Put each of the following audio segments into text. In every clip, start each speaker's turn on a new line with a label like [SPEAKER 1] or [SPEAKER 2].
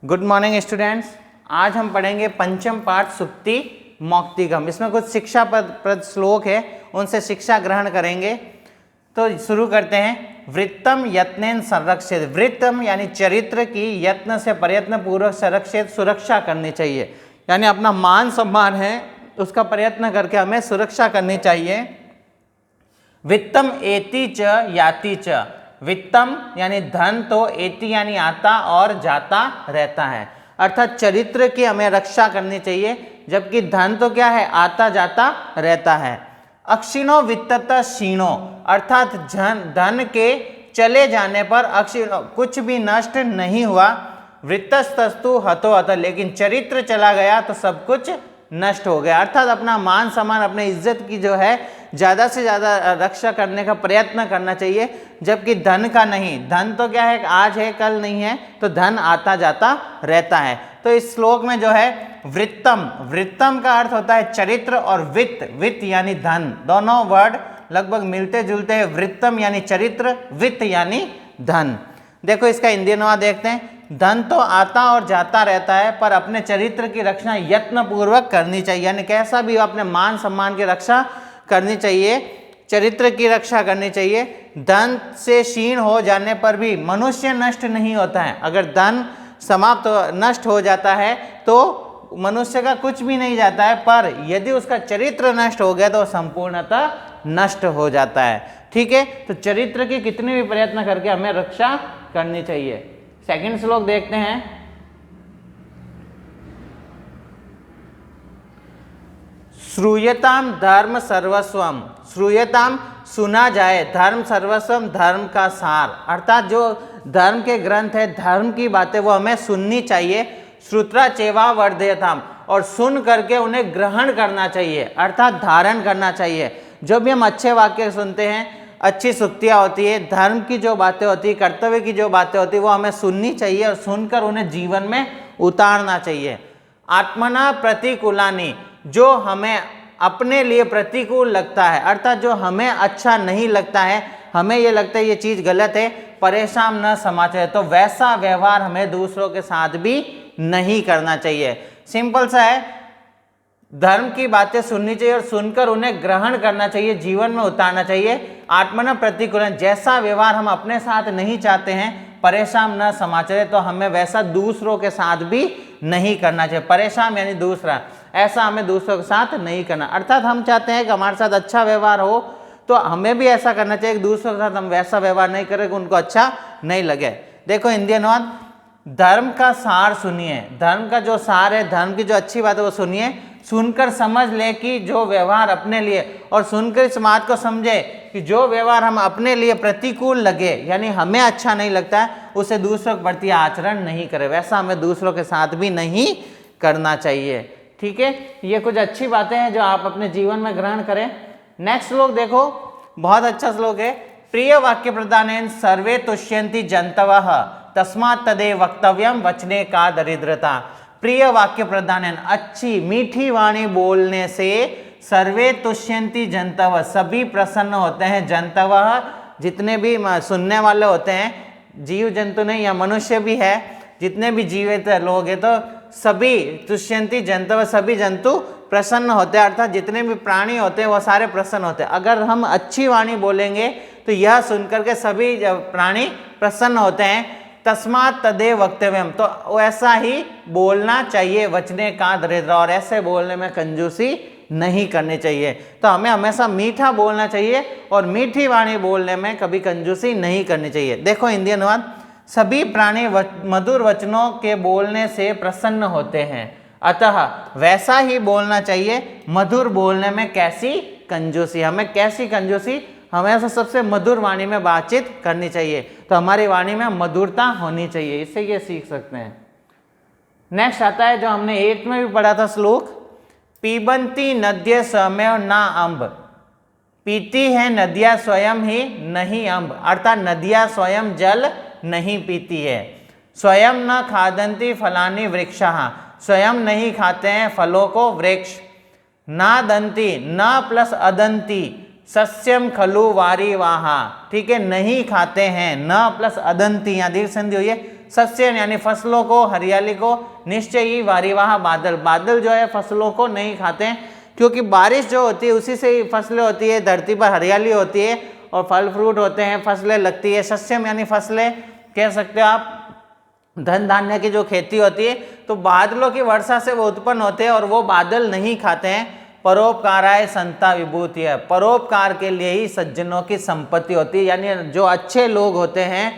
[SPEAKER 1] Good morning students. आज हम पढ़ेंगे पंचम पाठ सुक्ति मौक्तिकम। इसमें कुछ शिक्षा प्रद श्लोक है, उनसे शिक्षा ग्रहण करेंगे। तो शुरू करते हैं। वृत्तम यत्नेन संरक्षित। वृत्तम यानी चरित्र की यत्न से प्रयत्न पूर्वक संरक्षित सुरक्षा करनी चाहिए, यानी अपना मान सम्मान है उसका प्रयत्न करके हमें सुरक्षा करनी चाहिए। वित्तम एति च याति च। वित्तम यानी धन, तो एति यानी आता और जाता रहता है, अर्थात चरित्र की हमें रक्षा करनी चाहिए, जबकि धन तो क्या है, आता जाता रहता है। अक्षिणो वित्ततः क्षीणो, अर्थात धन के चले जाने पर अक्षिणो कुछ भी नष्ट नहीं हुआ। वृत्तस्तस्तु हतो हत, लेकिन चरित्र चला गया तो सब कुछ नष्ट हो गया, अर्थात अपना मान सम्मान, अपने इज्जत की जो है ज़्यादा से ज़्यादा रक्षा करने का प्रयत्न करना चाहिए, जबकि धन का नहीं। धन तो क्या है, आज है कल नहीं है, तो धन आता जाता रहता है। तो इस श्लोक में जो है वृत्तम, वृत्तम का अर्थ होता है चरित्र, और वित्त, वित्त यानी धन, दोनों वर्ड लगभग मिलते जुलते हैं। वृत्तम यानी चरित्र, वित्त यानी धन। देखो इसका हिंदी अनुवाद देखते हैं। धन तो आता और जाता रहता है, पर अपने चरित्र की रक्षा यत्न पूर्वक करनी चाहिए, यानी कैसा भी हो अपने मान सम्मान की रक्षा करनी चाहिए, चरित्र की रक्षा करनी चाहिए। धन से क्षीण हो जाने पर भी मनुष्य नष्ट नहीं होता है। अगर धन समाप्त नष्ट हो जाता है तो मनुष्य का कुछ भी नहीं जाता है, पर यदि उसका चरित्र नष्ट हो गया तो संपूर्णतः नष्ट हो जाता है। ठीक है, तो चरित्र की कितने भी प्रयत्न करके हमें रक्षा करनी चाहिए। सेकंड श्लोक देखते हैं। श्रूयताम धर्म सर्वस्वम। श्रूयताम सुना जाए, धर्म सर्वस्वम धर्म का सार, अर्थात जो धर्म के ग्रंथ है, धर्म की बातें वो हमें सुननी चाहिए। श्रुत्रा चेवा वर्धयताम, और सुन करके उन्हें ग्रहण करना चाहिए, अर्थात धारण करना चाहिए। जो भी हम अच्छे वाक्य सुनते हैं, अच्छी सुक्तियाँ होती है, धर्म की जो बातें होती है, कर्तव्य की जो बातें होती है, वो हमें सुननी चाहिए और सुनकर उन्हें जीवन में उतारना चाहिए। आत्मना प्रतिकूलानी, जो हमें अपने लिए प्रतिकूल लगता है, अर्थात जो हमें अच्छा नहीं लगता है, हमें ये लगता है ये चीज़ गलत है, परेशान न समाचार, तो वैसा व्यवहार हमें दूसरों के साथ भी नहीं करना चाहिए। सिंपल सा है, धर्म की बातें सुननी चाहिए और सुनकर उन्हें ग्रहण करना चाहिए, जीवन में उतारना चाहिए। आत्मना प्रतिकूलन, जैसा व्यवहार हम अपने साथ नहीं चाहते हैं, परेशान न समाचार, तो हमें वैसा दूसरों के साथ भी नहीं करना चाहिए। परेशान यानी दूसरा, ऐसा हमें दूसरों के साथ नहीं करना, अर्थात हम चाहते हैं कि हमारे साथ अच्छा व्यवहार हो, तो हमें भी ऐसा करना चाहिए कि दूसरों के साथ हम वैसा व्यवहार नहीं करें कि उनको अच्छा नहीं लगे। देखो हिंदी अनुवाद। धर्म का सार सुनिए, धर्म का जो सार है, धर्म की जो अच्छी बात है वो सुनिए, सुनकर समझ ले कि जो व्यवहार अपने लिए, और सुनकर इस बात को समझे कि जो व्यवहार हम अपने लिए प्रतिकूल लगे, यानी हमें अच्छा नहीं लगता है, उसे दूसरों के प्रति आचरण नहीं करे, वैसा हमें दूसरों के साथ भी नहीं करना चाहिए। ठीक है, ये कुछ अच्छी बातें हैं जो आप अपने जीवन में ग्रहण करें। नेक्स्ट श्लोक देखो, बहुत अच्छा श्लोक है। प्रिय वाक्य प्रदानेन सर्वे तुष्यन्ति जंतवः तस्मात् तदेव वक्तव्यम वचने का दरिद्रता। प्रिय वाक्य प्रदानेन, अच्छी मीठी वाणी बोलने से सर्वे तुष्यन्ति जंतवः, सभी प्रसन्न होते हैं। जंतवः जितने भी सुनने वाले होते हैं, जीव जंतु नहीं या मनुष्य भी है, जितने भी जीवित लोग हैं, तो सभी तुष्यन्ति जंतवः, सभी जंतु प्रसन्न होते हैं, अर्थात जितने भी प्राणी होते हैं वो सारे प्रसन्न होते हैं। अगर हम अच्छी वाणी बोलेंगे तो यह सुनकर के सभी प्राणी प्रसन्न होते हैं। तस्मात् तदेव वक्तव्यम, तो ऐसा ही बोलना चाहिए। वचने का दरिद्र, और ऐसे बोलने में कंजूसी नहीं करनी चाहिए। तो हमें हमेशा मीठा बोलना चाहिए और मीठी वाणी बोलने में कभी कंजूसी नहीं करनी चाहिए। देखो हिंदी अनुवाद। सभी प्राणी मधुर वचनों के बोलने से प्रसन्न होते हैं, अतः वैसा ही बोलना चाहिए। मधुर बोलने में कैसी कंजूसी, हमें कैसी कंजूसी, हमें सबसे मधुर वाणी में बातचीत करनी चाहिए। तो हमारी वाणी में मधुरता होनी चाहिए, इससे ये सीख सकते हैं। नेक्स्ट आता है जो हमने 8 में भी पढ़ा था श्लोक। पीबंती नद्य स्वयं ना अम्ब। पीती है नदियाँ स्वयं ही, नहीं अम्ब, अर्थात नदियाँ स्वयं जल नहीं पीती है। स्वयं न खादंती फलानी वृक्षः, स्वयं नहीं खाते हैं फलों को वृक्ष। ना दंती, न प्लस अदंती, सस्यम खलु वारी वाहा, ठीक है, नहीं खाते हैं, न प्लस अदंती, यहाँ दीर्घ संधि हुई है, सस्य यानी फसलों को, हरियाली को, निश्चय ही वारिवाह बादल, बादल जो है फसलों को नहीं खाते हैं, क्योंकि बारिश जो होती है उसी से ही फसलें होती है, धरती पर हरियाली होती है और फल फ्रूट होते हैं, फसलें लगती है। सस्यम यानी फसलें कह सकते हो आप, धन धान्य की जो खेती होती है, तो बादलों की वर्षा से वो उत्पन्न होते हैं और वो बादल नहीं खाते हैं। परोपकाराय संता विभूति है, परोपकार के लिए ही सज्जनों की संपत्ति होती है, यानी जो अच्छे लोग होते हैं,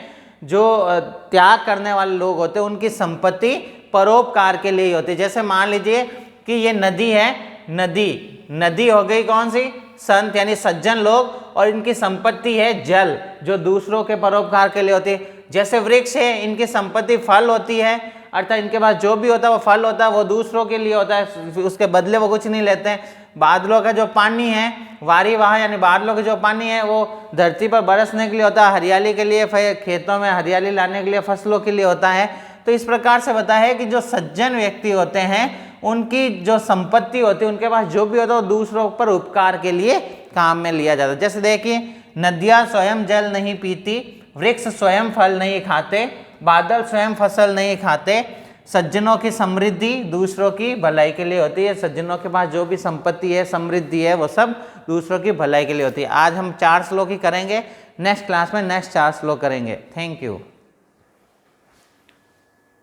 [SPEAKER 1] जो त्याग करने वाले लोग होते हैं, उनकी संपत्ति परोपकार के लिए ही होती है। जैसे मान लीजिए कि ये नदी है, नदी हो गई कौन सी, संत यानी सज्जन लोग, और इनकी संपत्ति है जल, जो दूसरों के परोपकार के लिए होती है। जैसे वृक्ष है, इनकी संपत्ति फल होती है, अर्थात इनके पास जो भी होता है वो फल होता है, वो दूसरों के लिए होता है, उसके बदले वो कुछ नहीं लेते हैं। बादलों का जो पानी है, वारिवाह यानी बादलों का जो पानी है, वो धरती पर बरसने के लिए होता है, हरियाली के लिए, खेतों में हरियाली लाने के लिए, फसलों के लिए होता है। तो इस प्रकार से बताया है कि जो सज्जन व्यक्ति होते हैं, उनकी जो संपत्ति होती है, उनके पास जो भी होता है वो दूसरों पर उपकार के लिए काम में लिया जाता है। जैसे देखिए, नदियाँ स्वयं जल नहीं पीती, वृक्ष स्वयं फल नहीं खाते, बादल स्वयं फसल नहीं खाते, सज्जनों की समृद्धि दूसरों की भलाई के लिए होती है। सज्जनों के पास जो भी संपत्ति है, समृद्धि है, वो सब दूसरों की भलाई के लिए होती है। आज हम 4 श्लोक ही करेंगे, नेक्स्ट क्लास में नेक्स्ट 4 श्लोक करेंगे। Thank you.